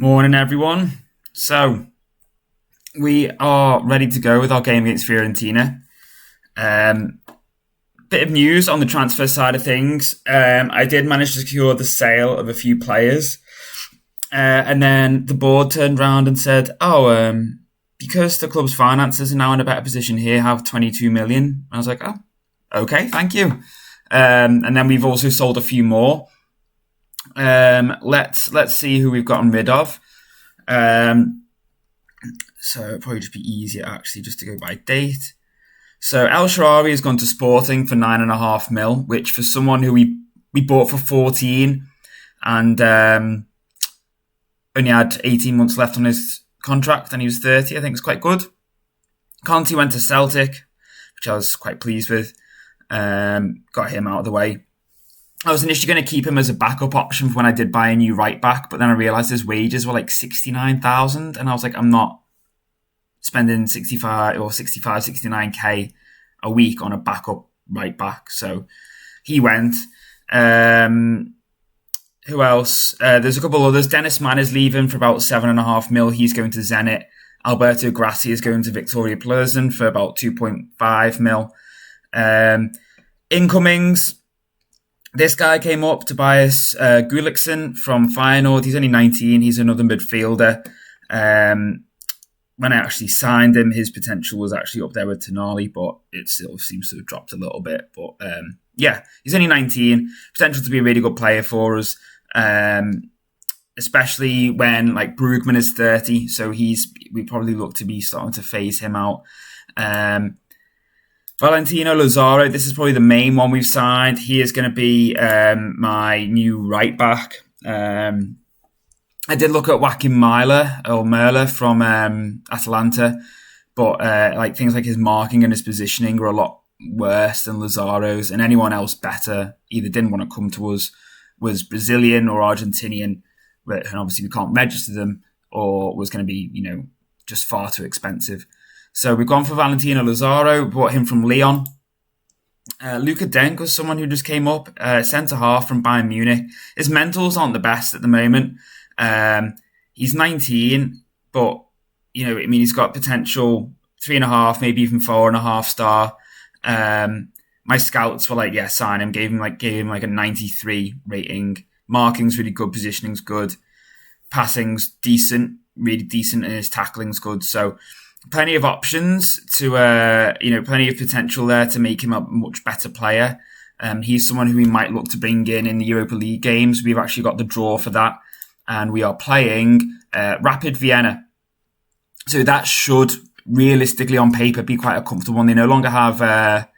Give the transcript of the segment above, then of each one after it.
Morning, everyone. So, we are ready to go with our game against Fiorentina. Bit of news on the transfer side of things. I did manage to secure the sale of a few players. And then the board turned around and said, because the club's finances are now in a better position here, have 22 million. I was like, oh, okay, thank you. And then we've also sold a few more. Let's see who we've gotten rid of. So it'll probably just be easier actually just to go by date. So El Shaarawy has gone to Sporting for 9.5 mil, which for someone who we bought for 14 and only had 18 months left on his contract and he was 30, I think it's quite good. Conte went to Celtic, which I was quite pleased with. Got him out of the way. I was initially going to keep him as a backup option for when I did buy a new right back, but then I realised his wages were like 69,000 and I was like, I'm not spending 69k a week on a backup right back. So he went. Who else? There's a couple others. Dennis Mann is leaving for about 7.5 mil. He's going to Zenit. Alberto Grassi is going to Victoria Plzeň for about 2.5 mil. Incomings. This guy came up, Tobias Gullikson from Feyenoord. He's only 19. He's another midfielder. When I actually signed him, his potential was actually up there with Tonali, but it still seems to have dropped a little bit. But he's only 19. Potential to be a really good player for us, especially when like Brugman is 30. So we probably look to be starting to phase him out. Valentino Lazaro, this is probably the main one we've signed. He is going to be my new right back. I did look at Joachim Merler from Atalanta, but things like his marking and his positioning were a lot worse than Lazaro's, and anyone else better either didn't want to come to us, was Brazilian or Argentinian, and obviously we can't register them, or was going to be, just far too expensive. So we've gone for Valentino Lazaro, bought him from Lyon. Luka Denk was someone who just came up, centre-half from Bayern Munich. His mentals aren't the best at the moment. He's 19, but, he's got potential 3.5, maybe even 4.5 star. My scouts were like, sign him, gave him like a 93 rating. Marking's really good, positioning's good. Passing's decent, really decent, and his tackling's good. So, plenty of options to, plenty of potential there to make him a much better player. He's someone who we might look to bring in the Europa League games. We've actually got the draw for that, and we are playing Rapid Vienna. So that should, realistically on paper, be quite a comfortable one. They no longer have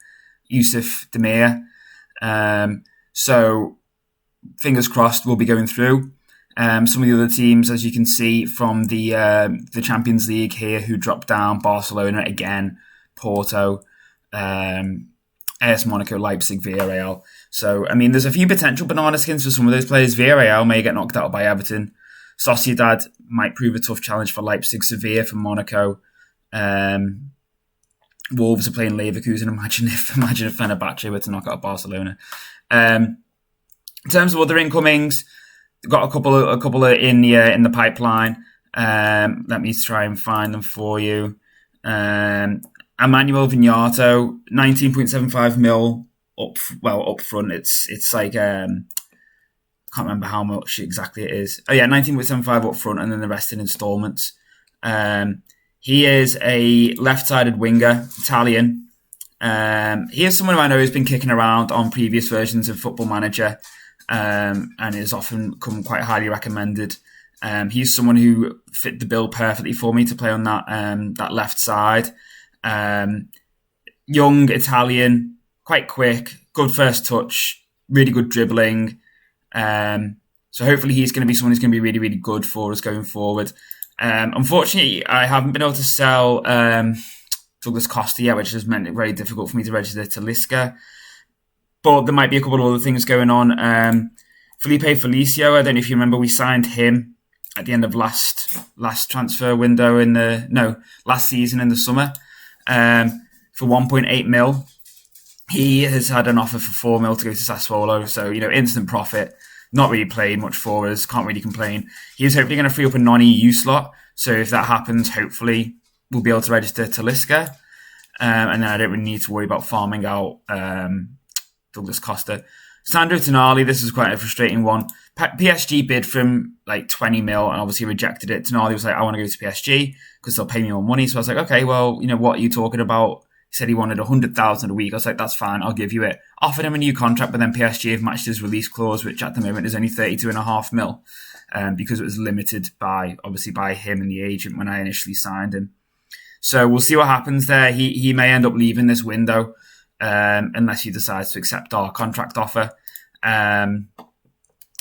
Yusuf Demir. So fingers crossed we'll be going through. Some of the other teams, as you can see from the Champions League here, who dropped down: Barcelona again, Porto, AS Monaco, Leipzig, Villarreal. So, there's a few potential banana skins for some of those players. Villarreal may get knocked out by Everton. Sociedad might prove a tough challenge for Leipzig. Sevilla for Monaco. Wolves are playing Leverkusen. Imagine if Fenerbahce were to knock out Barcelona. In terms of other incomings, got a couple in the pipeline. Let me try and find them for you. Emmanuel Vignato, 19.75 mil up front. It's like can't remember how much exactly it is. 19.75 up front, and then the rest in installments. He is a left-sided winger, Italian. He is someone who I know has been kicking around on previous versions of Football Manager. And is often come quite highly recommended. He's someone who fit the bill perfectly for me to play on that left side. Young, Italian, quite quick, good first touch, really good dribbling. So hopefully he's going to be someone who's going to be really, really good for us going forward. Unfortunately, I haven't been able to sell Douglas Costa yet, which has meant it very difficult for me to register Talisca. But there might be a couple of other things going on. Felipe Felicio, I don't know if you remember, we signed him at the end of last transfer window last season in the summer for 1.8 mil. He has had an offer for 4 mil to go to Sassuolo, so instant profit. Not really played much for us. Can't really complain. He was hopefully going to free up a non-EU slot. So if that happens, hopefully we'll be able to register Talisca. And then I don't really need to worry about farming out Douglas Costa. Sandro Tonali, this is quite a frustrating one. PSG bid for him like 20 mil and obviously rejected it. Tonali was like, I want to go to PSG because they'll pay me more money. So I was like, okay, well, what are you talking about? He said he wanted 100,000 a week. I was like, that's fine, I'll give you it. Offered him a new contract, but then PSG have matched his release clause, which at the moment is only 32.5 mil, because it was limited by him and the agent when I initially signed him. So we'll see what happens there. He may end up leaving this window unless he decides to accept our contract offer. I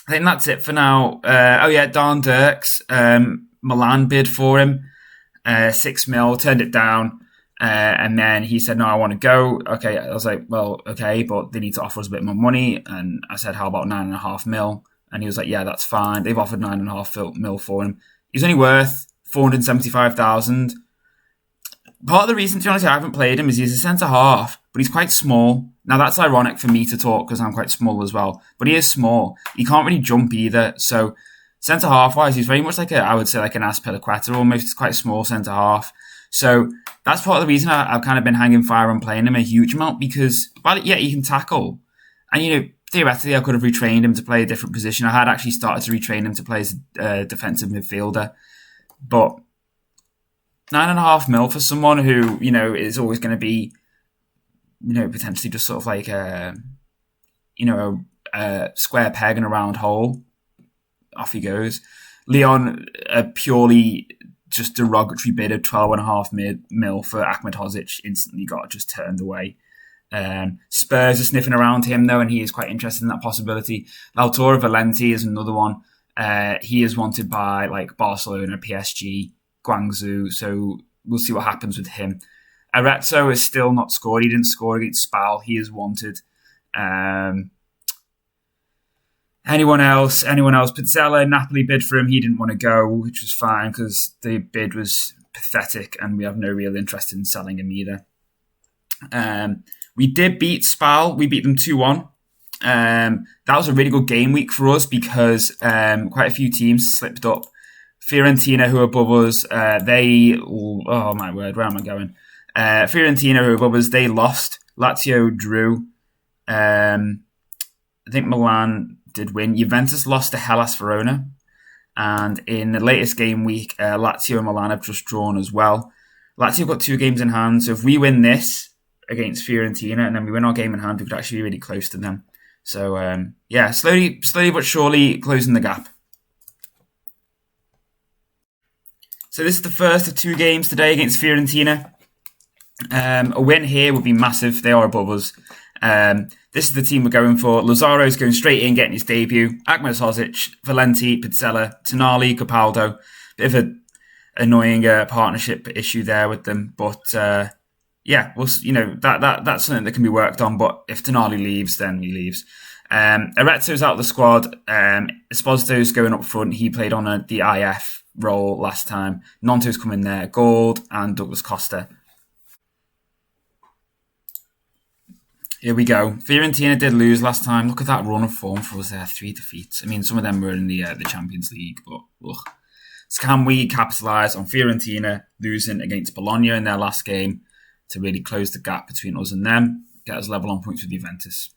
think that's it for now. Darren Dirks, Milan bid for him, 6 mil, turned it down. And then he said, no, I want to go. Okay, I was like, well, okay, but they need to offer us a bit more money. And I said, how about 9.5 mil? And he was like, yeah, that's fine. They've offered 9.5 mil for him. He's only worth 475,000. Part of the reason, to be honest, I haven't played him is he's a centre-half, but he's quite small. Now, that's ironic for me to talk because I'm quite small as well. But he is small. He can't really jump either. So, centre-half-wise, he's very much like I would say like an Azpilicueta almost. He's quite a small centre-half. So, that's part of the reason I've kind of been hanging fire on playing him a huge amount because, he can tackle. And, theoretically, I could have retrained him to play a different position. I had actually started to retrain him to play as a defensive midfielder. But 9.5 mil for someone who, is always going to be, potentially just sort of like a square peg in a round hole. Off he goes. Leon, a purely just derogatory bid of 12.5 mil for Ahmed Hodzic, instantly got just turned away. Spurs are sniffing around him though, and he is quite interested in that possibility. Lautaro Valenti is another one. He is wanted by like Barcelona, PSG, Guangzhou, so we'll see what happens with him. Arezzo is still not scored. He didn't score against Spal. He is wanted. Anyone else? Pizzella, Napoli bid for him. He didn't want to go, which was fine because the bid was pathetic and we have no real interest in selling him either. We did beat Spal. We beat them 2-1. That was a really good game week for us because quite a few teams slipped up. Fiorentina, who are above us, oh my word, where am I going? Fiorentina, who are above us, they lost. Lazio drew. I think Milan did win. Juventus lost to Hellas Verona. And in the latest game week, Lazio and Milan have just drawn as well. Lazio got 2 games in hand, so if we win this against Fiorentina and then we win our game in hand, we could actually be really close to them. So, slowly but surely closing the gap. So this is the first of 2 games today against Fiorentina. A win here would be massive. They are above us. This is the team we're going for. Lazaro's going straight in, getting his debut. Ahmed Hodzic, Valenti, Pizzella, Tonali, Capaldo. Bit of an annoying partnership issue there with them, but that's something that can be worked on. But if Tonali leaves, then he leaves. Arezzo's out of the squad. Esposito's going up front. He played on the IF role last time. Nonto's coming there. Gold and Douglas Costa. Here we go. Fiorentina did lose last time. Look at that run of form for us there. 3 defeats. I mean, some of them were in the Champions League, but look. So can we capitalise on Fiorentina losing against Bologna in their last game to really close the gap between us and them, get us level on points with Juventus?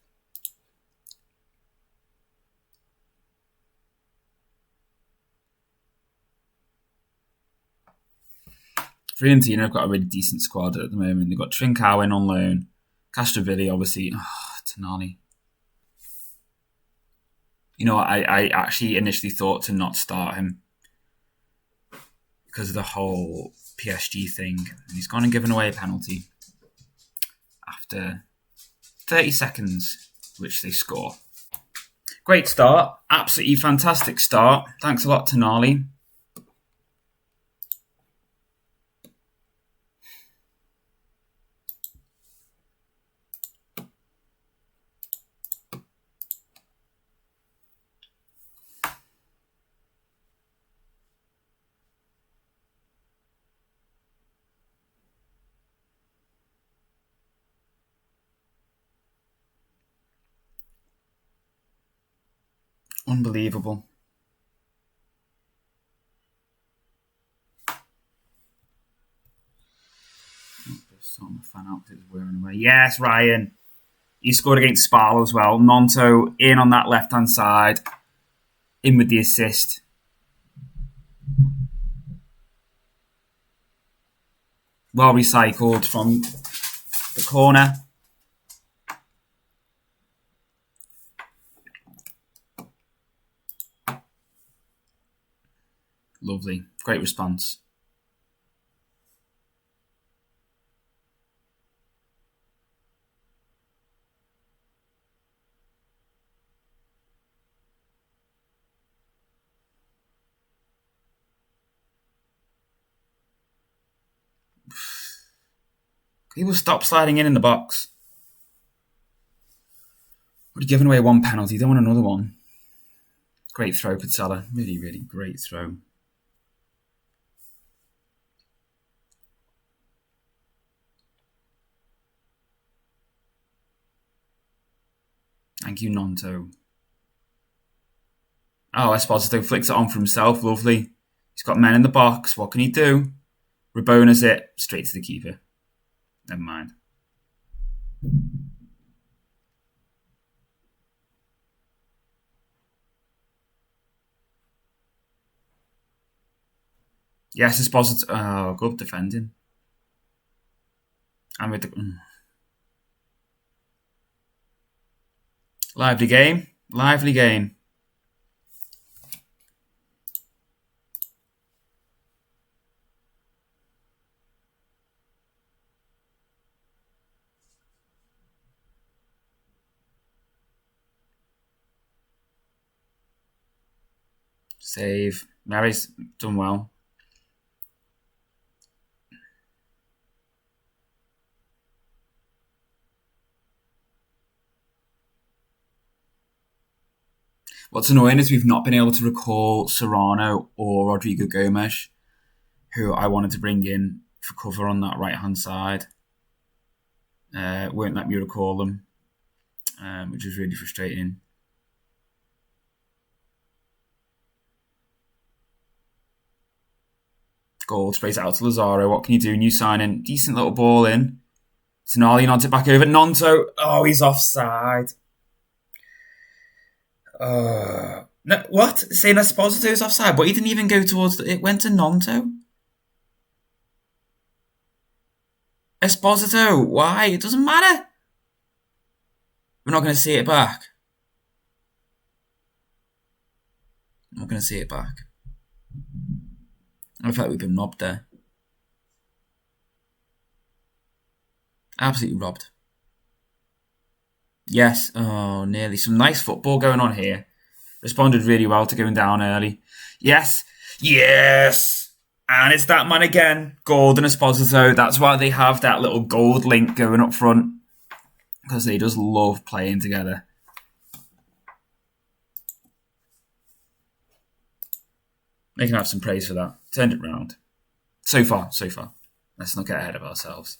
Fiorentina have got a really decent squad at the moment. They've got Trincao in on loan. Castrovilli, obviously. Tonali. I actually initially thought to not start him because of the whole PSG thing. And he's gone and given away a penalty after 30 seconds, which they score. Great start. Absolutely fantastic start. Thanks a lot, Tonali. Unbelievable. Sorting my fan out because it's wearing away. Yes, Ryan. He scored against Spal as well. Nonto in on that left-hand side. In with the assist. Well recycled from the corner. Lovely. Great response. He will stop sliding in the box. We're giving away one penalty. Don't want another one. Great throw, Pizzella. Really, really great throw. Thank you, Nonto. Oh, Esposito flicks it on for himself. Lovely. He's got men in the box. What can he do? Rabona's it. Straight to the keeper. Never mind. Yes, Esposito. Oh, good defending. And with the... Lively game. Lively game. Save. Mary's done well. What's annoying is we've not been able to recall Serrano or Rodrigo Gomes, who I wanted to bring in for cover on that right-hand side. Won't let me recall them, which is really frustrating. Gold sprays out to Lazaro. What can you do? New signing. Decent little ball in. Tonali nods it back over. Nonto. Oh, he's offside. No, what? Saying Esposito's offside, but he didn't even go towards it. Went to Nonto. Esposito. Why? It doesn't matter. We're not going to see it back. I'm not going to see it back. I feel like we've been robbed there. Absolutely robbed. Yes. Oh, nearly. Some nice football going on here. Responded really well to going down early. Yes. Yes. And it's that man again. Gold and Esposito. That's why they have that little gold link going up front. Because they just love playing together. They can have some praise for that. Turned it round. So far. Let's not get ahead of ourselves.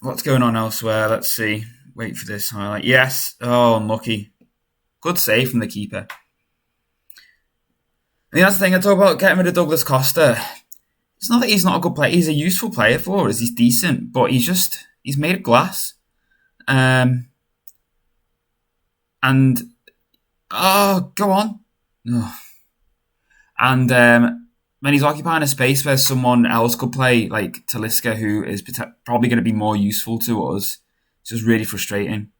What's going on elsewhere? Let's see. Wait for this highlight. Yes. Oh, unlucky. Good save from the keeper. I mean, that's the thing. I talk about getting rid of Douglas Costa. It's not that he's not a good player. He's a useful player for us. He's decent, but he's made of glass. And go on. Oh. And when he's occupying a space where someone else could play, like Talisca, who is probably going to be more useful to us, it's just really frustrating.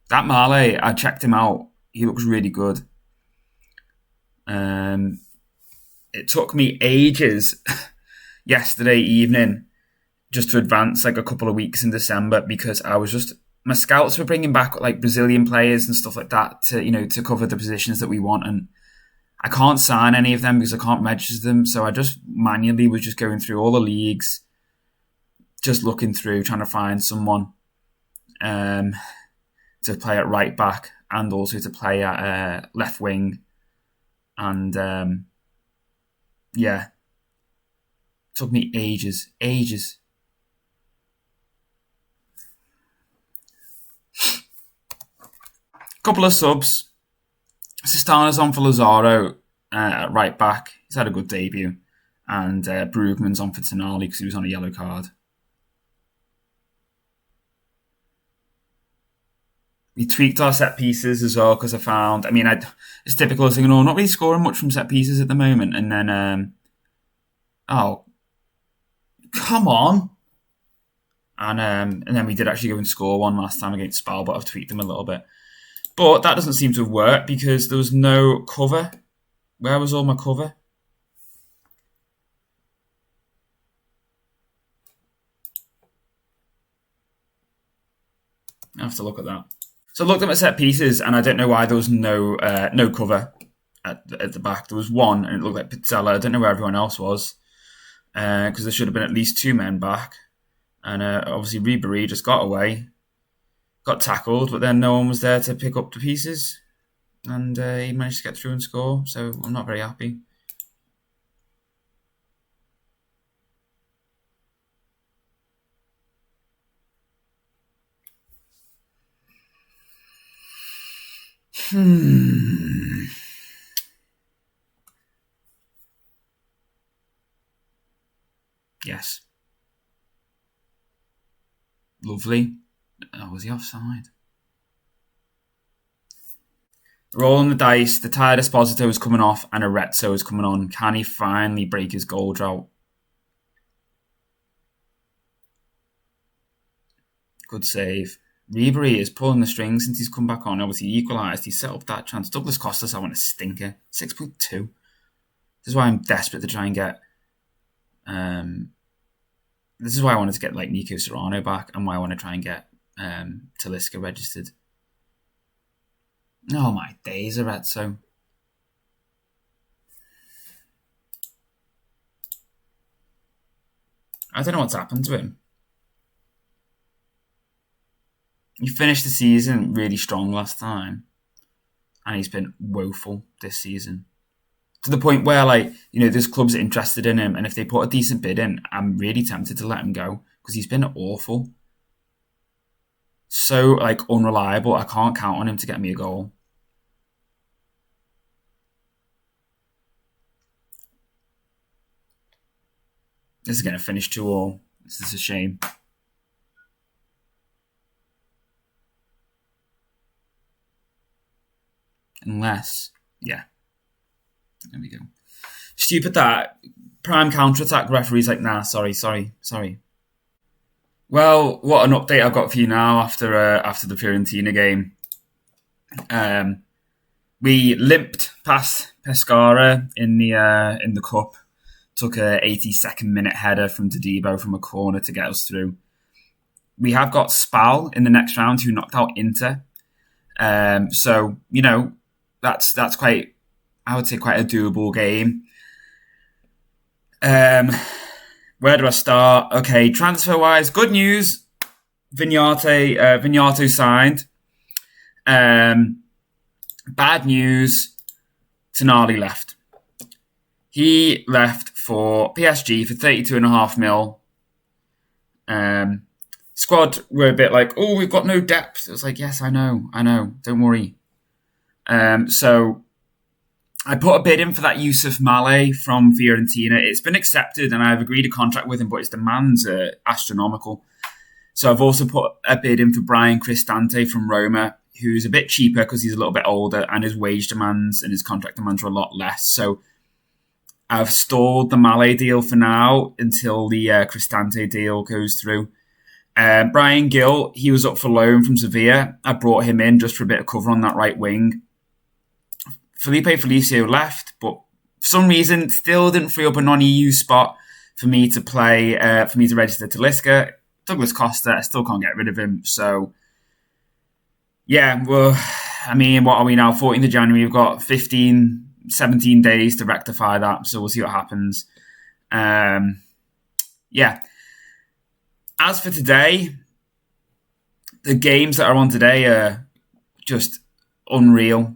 That Male, I checked him out. He looks really good. It took me ages yesterday evening just to advance like a couple of weeks in December because my scouts were bringing back like Brazilian players and stuff like that to cover the positions that we want, and I can't sign any of them because I can't register them. So I just manually was just going through all the leagues, just looking through, trying to find someone. to play at right back and also to play at left wing. And took me ages. Couple of subs. Sistana's on for Lazaro at right back. He's had a good debut. And Brugman's on for Tonali because he was on a yellow card. We tweaked our set pieces as well because I found, it's typical of thinking, not really scoring much from set pieces at the moment. And then, come on. And then we did actually go and score one last time against Spal, but I've tweaked them a little bit. But that doesn't seem to have worked because there was no cover. Where was all my cover? I have to look at that. So I looked at my set pieces and I don't know why there was no cover at the back. There was one and it looked like Pizzella. I don't know where everyone else was because there should have been at least two men back. And obviously Ribéry just got away, got tackled, but then no one was there to pick up the pieces. And he managed to get through and score, so I'm not very happy. Yes. Lovely. Oh, was he offside? Rolling the dice. The tired Esposito is coming off and Arezzo is coming on. Can he finally break his goal drought? Good save. Ribéry is pulling the strings since he's come back on. Obviously, he equalised. He set up that chance. Douglas Costa's having a stinker. 6.2. This is why I'm desperate to try and get... this is why I wanted to get Nico Serrano back and why I want to try and get Talisca registered. Oh my days, Arezzo. I don't know what's happened to him. He finished the season really strong last time. And he's been woeful this season. To the point where, there's clubs interested in him. And if they put a decent bid in, I'm really tempted to let him go. Because he's been awful. So, unreliable. I can't count on him to get me a goal. This is going to finish 2-2. This is a shame. Unless, there we go. Stupid that. Prime counter-attack referee's nah, sorry. Well, what an update I've got for you now after the Fiorentina game. We limped past Pescara in the cup. Took a 82nd minute header from Todibo from a corner to get us through. We have got Spal in the next round who knocked out Inter. So, that's quite, I would say, quite a doable game. Where do I start? Okay, transfer-wise, good news. Vignato signed. Bad news, Tonali left. He left for PSG for 32.5 mil. Squad were a bit we've got no depth. It was yes, I know, don't worry. So I put a bid in for that Yusuf Malé from Fiorentina. It's been accepted and I've agreed a contract with him, but his demands are astronomical. So I've also put a bid in for Brian Cristante from Roma, who's a bit cheaper because he's a little bit older and his wage demands and his contract demands are a lot less. So I've stalled the Malé deal for now until the Cristante deal goes through. Brian Gill, he was up for loan from Sevilla. I brought him in just for a bit of cover on that right wing. Felipe Felicio left, but for some reason still didn't free up a non-EU spot for me to play, for me to register Talisca. Douglas Costa, I still can't get rid of him. So, what are we now? 14th of January, we've got 17 days to rectify that. So we'll see what happens. As for today, the games that are on today are just unreal.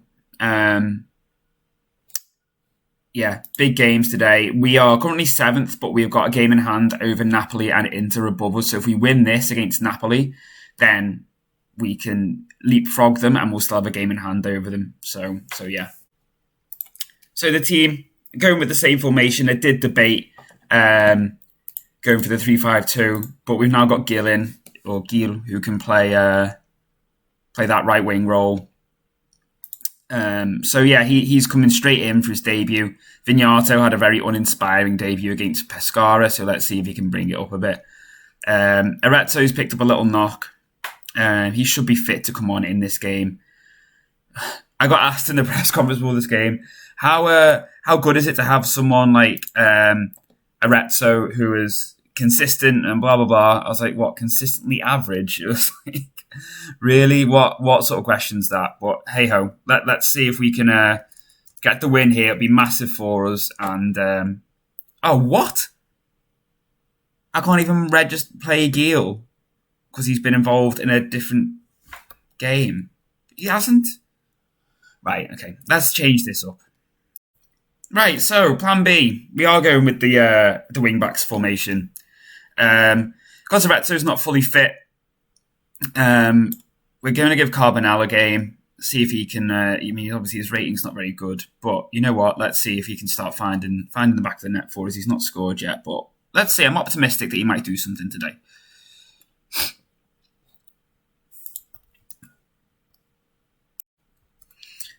Yeah, big games today. We are currently 7th, but we've got a game in hand over Napoli and Inter above us. So if we win this against Napoli, then we can leapfrog them and we'll still have a game in hand over them. So yeah. So the team, going with the same formation, they did debate going for the 3-5-2, but we've now got Gil, who can play that right wing role. So yeah, he's coming straight in for his debut. Vignato had a very uninspiring debut against Pescara, so let's see if he can bring it up a bit. Arezzo's picked up a little knock. He should be fit to come on in this game. I got asked in the press conference before this game, how good is it to have someone like Arezzo who is consistent and blah blah blah. I was like, what, consistently average? It was like, really, what sort of question's that? But hey ho, let's see if we can get the win here. It'll be massive for us. And what? I can't even register play Gil because he's been involved in a different game. He hasn't. Right, okay. Let's change this up. Right, so plan B. We are going with the wing backs formation. Because Arezzo's not fully fit, we're going to give Carbonell a game. See if he can. Obviously his rating's not very good, but you know what? Let's see if he can start finding the back of the net for us. He's not scored yet, but let's see. I'm optimistic that he might do something today.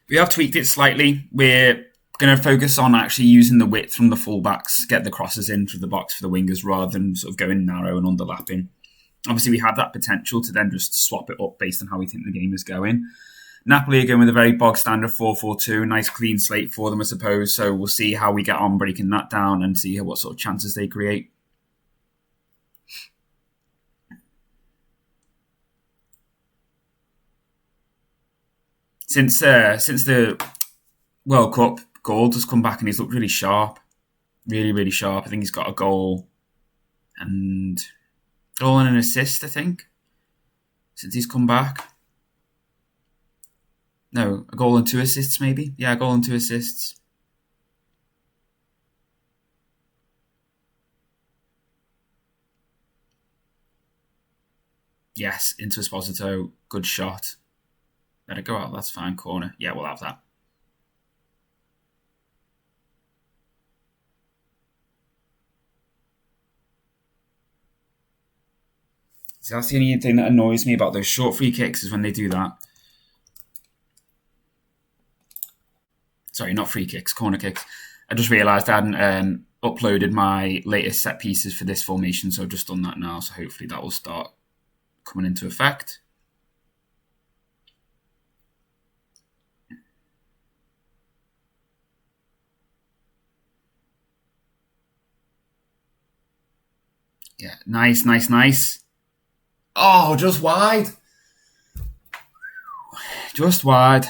We have tweaked it slightly. We're going to focus on actually using the width from the fullbacks, get the crosses in through the box for the wingers rather than sort of going narrow and underlapping. Obviously, we have that potential to then just swap it up based on how we think the game is going. Napoli are going with a very bog standard 4-4-2, nice clean slate for them, I suppose. So we'll see how we get on breaking that down and see what sort of chances they create. Since the World Cup, Gold has come back and he's looked really sharp. Really, really sharp. I think he's got a goal and an assist, I think, since he's come back. No, a goal and 2 assists, maybe. Yeah, a goal and 2 assists. Yes, into Esposito. Good shot. Let it go out. That's fine. Corner. Yeah, we'll have that. So that's the only thing that annoys me about those short free kicks is when they do that. Sorry, not free kicks, corner kicks. I just realised I hadn't uploaded my latest set pieces for this formation, so I've just done that now. So hopefully that will start coming into effect. Yeah, nice. Oh, just wide. Just wide.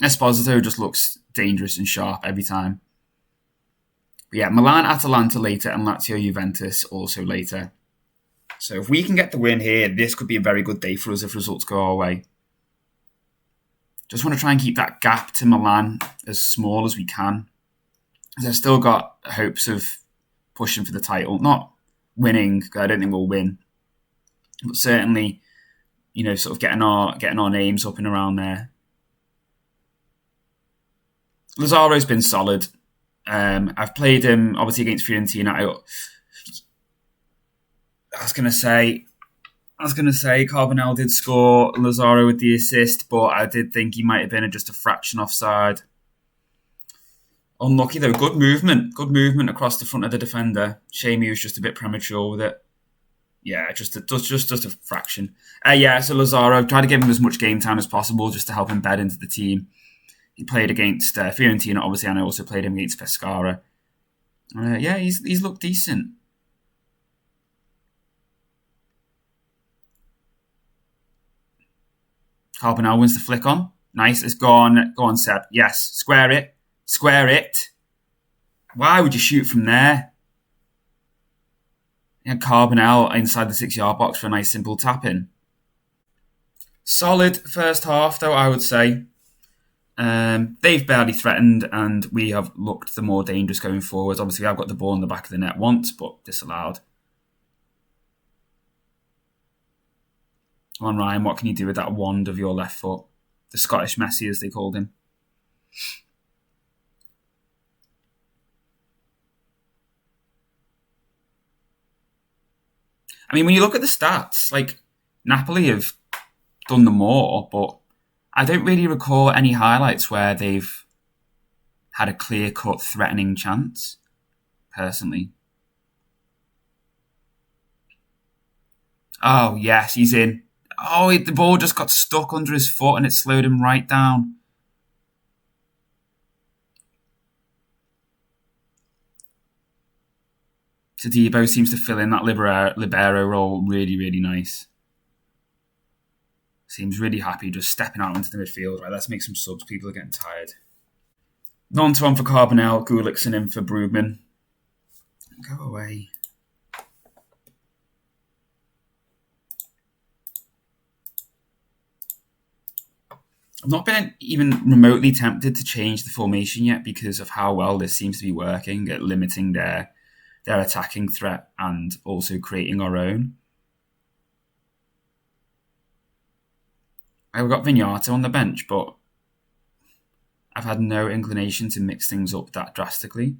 Esposito just looks dangerous and sharp every time. But yeah, Milan, Atalanta later, and Lazio, Juventus also later. So if we can get the win here, this could be a very good day for us if results go our way. Just want to try and keep that gap to Milan as small as we can. Because I've still got hopes of pushing for the title. Not winning, because I don't think we'll win. But certainly, sort of getting our names up and around there. Lazzaro's been solid. I've played him obviously against Fiorentina. I was gonna say Carbonell did score, Lazzaro with the assist, but I did think he might have been just a fraction offside. Unlucky though. Good movement across the front of the defender. Shame he was just a bit premature with it. Yeah, just a fraction. So Lazzaro, tried to give him as much game time as possible just to help him bed into the team. He played against Fiorentina, obviously, and I also played him against Pescara. He's looked decent. Carbonell wins the flick on. Nice, it's gone. Go on, Seb. Yes, square it. Why would you shoot from there? Carbonell inside the 6-yard box for a nice simple tap in. Solid first half, though, I would say. They've barely threatened, and we have looked the more dangerous going forward. Obviously, I've got the ball in the back of the net once, but disallowed. Come on, Ryan, what can you do with that wand of your left foot? The Scottish Messi, as they called him. I mean, when you look at the stats, like, Napoli have done the more, but I don't really recall any highlights where they've had a clear-cut threatening chance, personally. Oh, yes, he's in. Oh, the ball just got stuck under his foot and it slowed him right down. Todibo seems to fill in that libero role really, really nice. Seems really happy just stepping out into the midfield. Right, let's make some subs. People are getting tired. 0-1 for Carbonell. Gullikson in for Brugman. Go away. I've not been even remotely tempted to change the formation yet because of how well this seems to be working at limiting their attacking threat and also creating our own. I've got Vignato on the bench, but I've had no inclination to mix things up that drastically.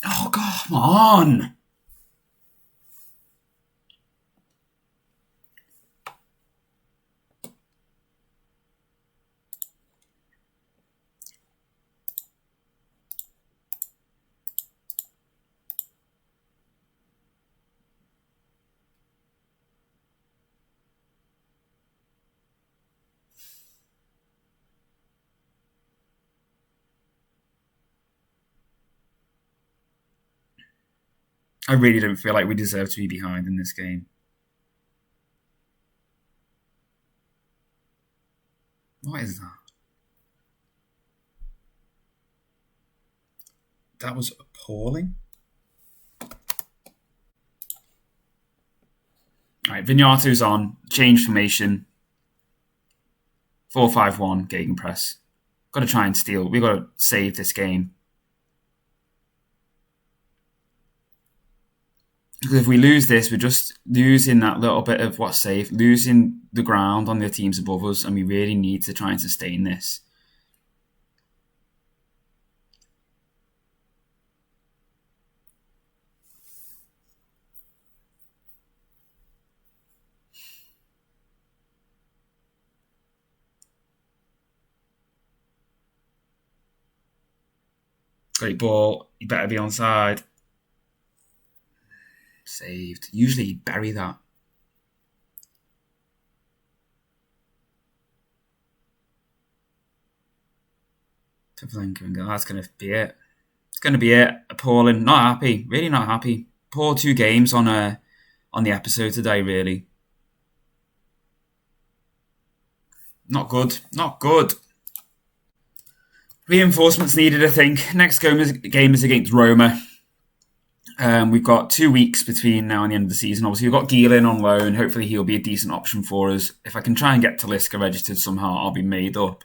Oh, come on! I really don't feel like we deserve to be behind in this game. What is that? That was appalling. Alright, Vignato's on. Change formation. 4-5-1, gegenpress. Got to try and steal. We've got to save this game. Because if we lose this, we're just losing that little bit of what's safe, losing the ground on the teams above us, and we really need to try and sustain this. Great ball. You better be onside. Saved. Usually you'd bury that. Tavlenko and go, that's going to be it. It's going to be it. Appalling. Not happy. Really not happy. Poor 2 games on the episode today, really. Not good. Not good. Reinforcements needed, I think. Next game is against Roma. We've got 2 weeks between now and the end of the season. Obviously, we've got Gielin on loan. Hopefully, he'll be a decent option for us. If I can try and get Talisca registered somehow, I'll be made up.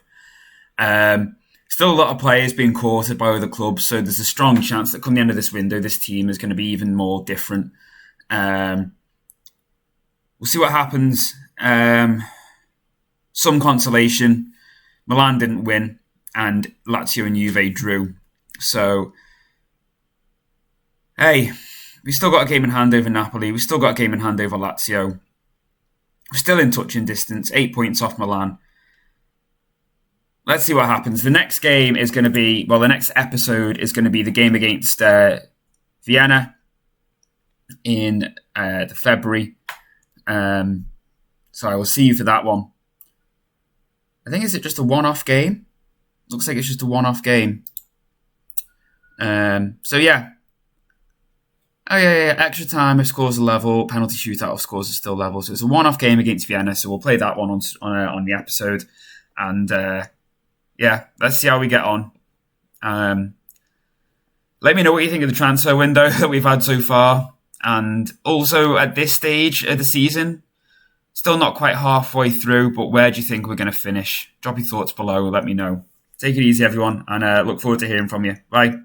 Still a lot of players being courted by other clubs, so there's a strong chance that come the end of this window, this team is going to be even more different. We'll see what happens. Some consolation. Milan didn't win, and Lazio and Juve drew. So, hey, we've still got a game in hand over Napoli. We've still got a game in hand over Lazio. We're still in touching distance, 8 points off Milan. Let's see what happens. The next game is going to be, the next episode is going to be the game against Vienna in the February. So I will see you for that one. I think, is it just a one-off game? Looks like it's just a one-off game. So yeah. Oh yeah. Extra time if scores are level. Penalty shootout if scores are still level. So it's a one-off game against Vienna. So we'll play that one on the episode. And yeah, let's see how we get on. Let me know what you think of the transfer window that we've had so far. And also at this stage of the season, still not quite halfway through, but where do you think we're going to finish? Drop your thoughts below. Let me know. Take it easy, everyone, and look forward to hearing from you. Bye.